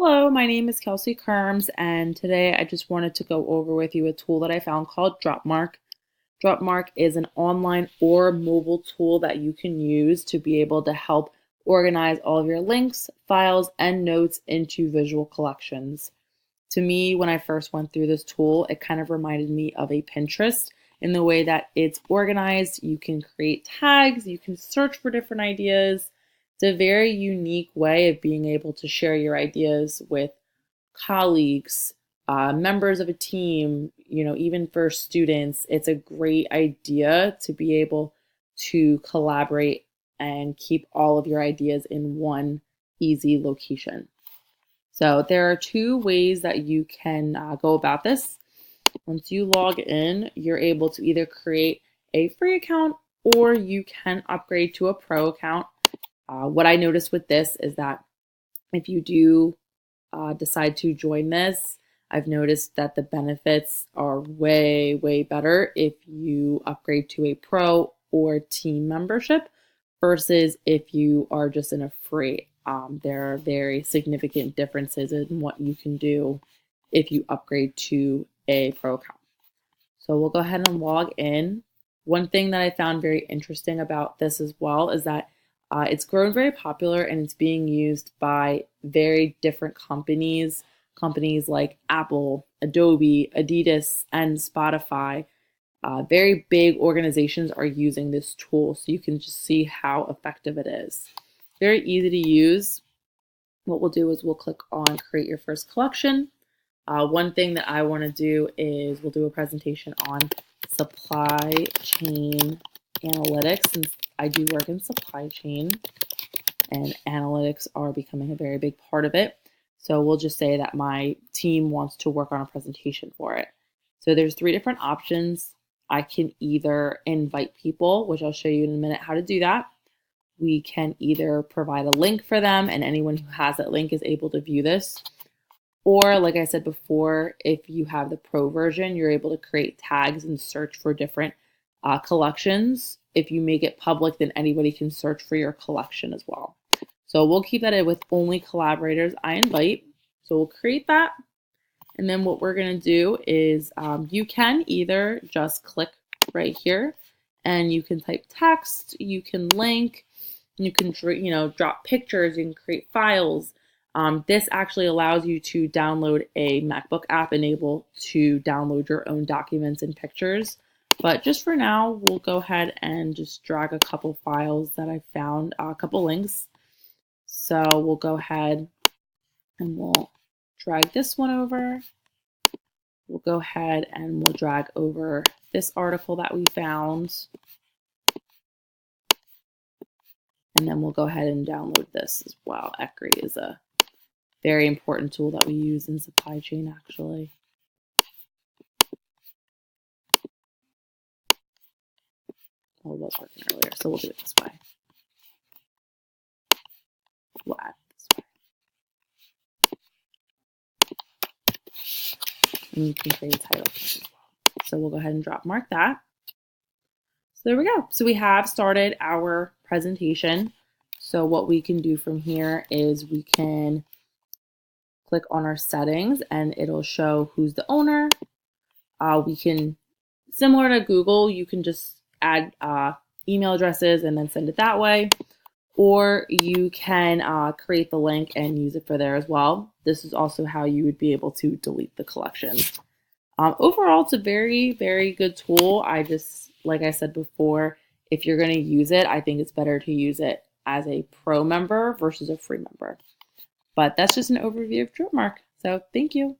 Hello, my name is Kelsey Kerms, and today I just wanted to go over with you a tool that I found called DropMark. DropMark is an online or mobile tool that you can use to be able to help organize all of your links, files, and notes into visual collections. To me, when I first went through this tool, it kind of reminded me of a Pinterest in the way that it's organized. You can create tags, you can search for different ideas. It's a very unique way of being able to share your ideas with colleagues, members of a team, even for students. It's a great idea to be able to collaborate and keep all of your ideas in one easy location. So there are two ways that you can go about this. Once you log in, you're able to either create a free account or you can upgrade to a pro account. What I noticed with this is that if you do decide to join this, I've noticed that the benefits are way, way better if you upgrade to a pro or team membership versus if you are just in a free. There are very significant differences in what you can do if you upgrade to a pro account. So we'll go ahead and log in. One thing that I found very interesting about this as well is that it's grown very popular and it's being used by very different companies like Apple, Adobe, Adidas, and Spotify. Very big organizations are using this tool, so you can just see how effective it is. Very easy to use. What we'll do is we'll click on create your first collection. One thing that I want to do is we'll do a presentation on supply chain analytics, since I do work in supply chain and analytics are becoming a very big part of it. So we'll just say that my team wants to work on a presentation for it. So there's three different options. I can either invite people, which I'll show you in a minute how to do that. We can either provide a link for them and anyone who has that link is able to view this. Or like I said before, if you have the pro version, you're able to create tags and search for different collections. If you make it public, then anybody can search for your collection as well. So we'll keep that in with only collaborators I invite. So we'll create that. And then what we're going to do is you can either just click right here and you can type text, you can link, you can drop pictures, you can create files. This actually allows you to download a MacBook app and able to download your own documents and pictures. But just for now, we'll go ahead and just drag a couple files that I found, a couple links. So we'll go ahead and we'll drag this one over. We'll go ahead and we'll drag over this article that we found. And then we'll go ahead and download this as well. Ecri is a very important tool that we use in supply chain, actually. Well, it was working earlier, so we'll do it this way. We'll add it this way. And you can create a title as well. So we'll go ahead and drop mark that. So there we go. So we have started our presentation. So what we can do from here is we can click on our settings and it'll show who's the owner. We can, similar to Google, you can just add email addresses and then send it that way. Or you can create the link and use it for there as well. This is also how you would be able to delete the collection. Overall, it's a very, very good tool. Like I said before, if you're going to use it, I think it's better to use it as a pro member versus a free member. But that's just an overview of DropMark. So thank you.